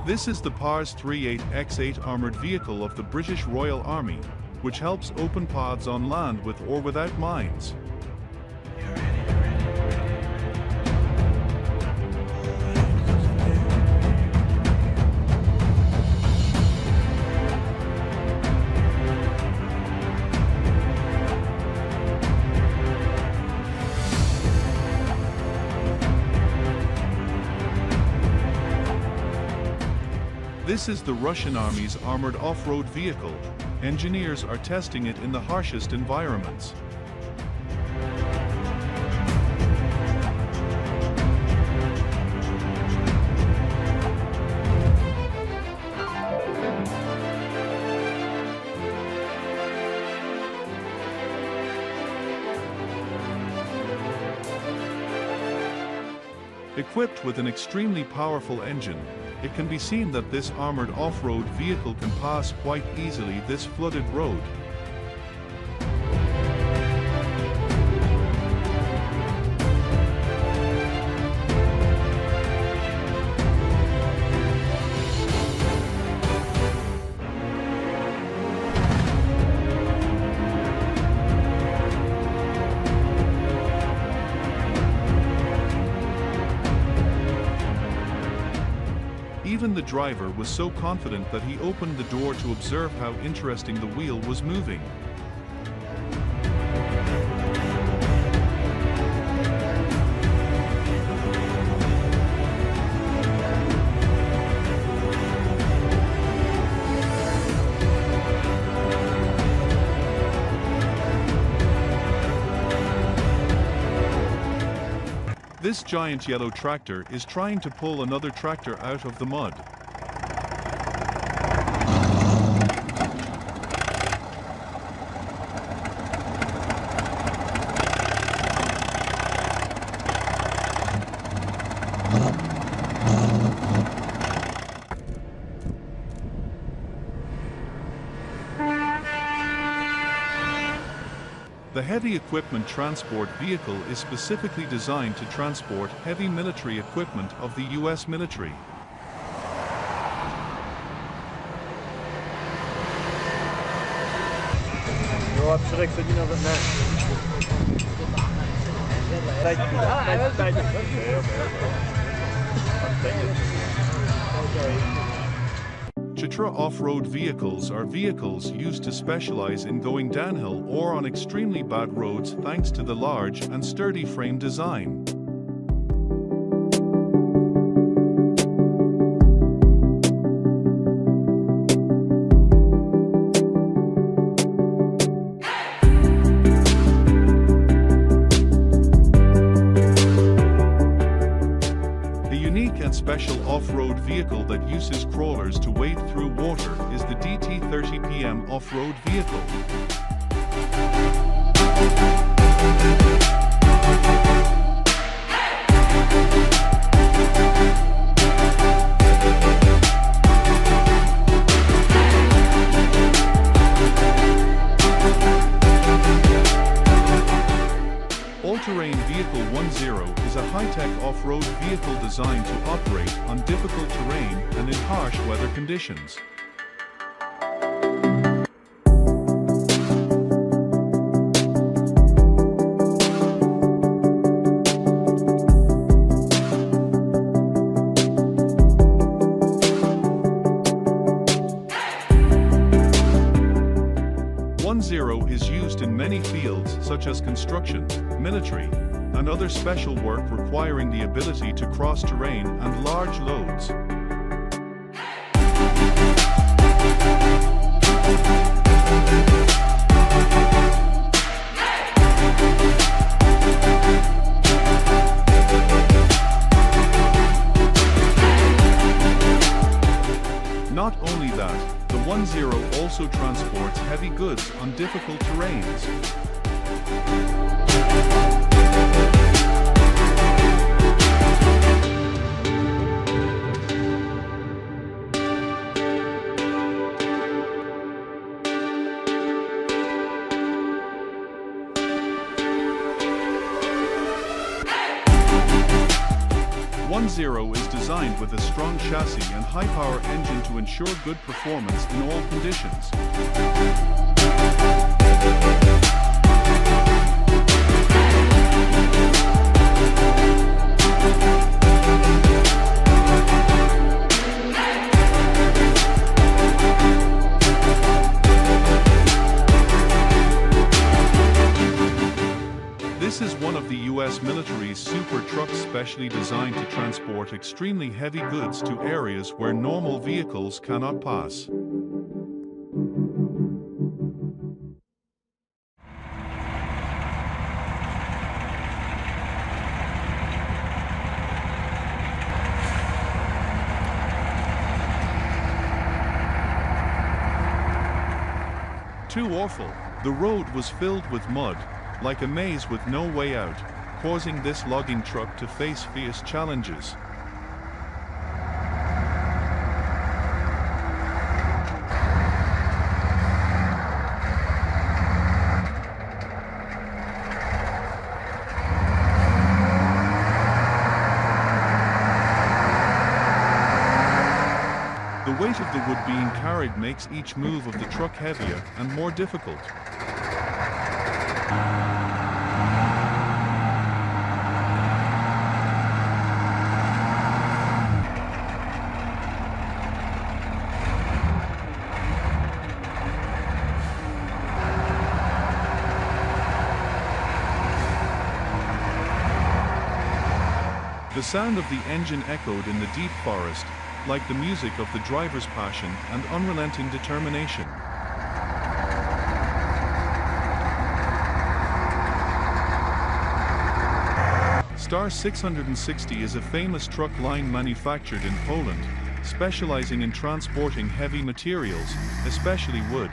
This is the PARS 38X8 armored vehicle of the British Royal Army, which helps open paths on land with or without mines. This is the Russian Army's armored off-road vehicle. Engineers are testing it in the harshest environments. Equipped with an extremely powerful engine, it can be seen that this armored off-road vehicle can pass quite easily this flooded road. Even the driver was so confident that he opened the door to observe how interesting the wheel was moving. This giant yellow tractor is trying to pull another tractor out of the mud. The heavy equipment transport vehicle is specifically designed to transport heavy military equipment of the US military. Chitra off-road vehicles are vehicles used to specialize in going downhill or on extremely bad roads thanks to the large and sturdy frame design. Special off-road vehicle that uses crawlers to wade through water is the DT-30PM off-road vehicle. All-Terrain Vehicle 10 is a high-tech off-road vehicle designed to operate on difficult terrain and in harsh weather conditions. Zero is used in many fields such as construction, military, and other special work requiring the ability to cross terrain and large loads. Not only that, the 10 also transports heavy goods on difficult terrains. 10 is designed with a strong chassis and high-power engine to ensure good performance in all conditions. This is one of the US military's super trucks specially designed to transport extremely heavy goods to areas where normal vehicles cannot pass. Too awful. The road was filled with mud, like a maze with no way out, causing this logging truck to face fierce challenges. The weight of the wood being carried makes each move of the truck heavier and more difficult. The sound of the engine echoed in the deep forest, like the music of the driver's passion and unrelenting determination. Star 660 is a famous truck line manufactured in Poland, specializing in transporting heavy materials, especially wood.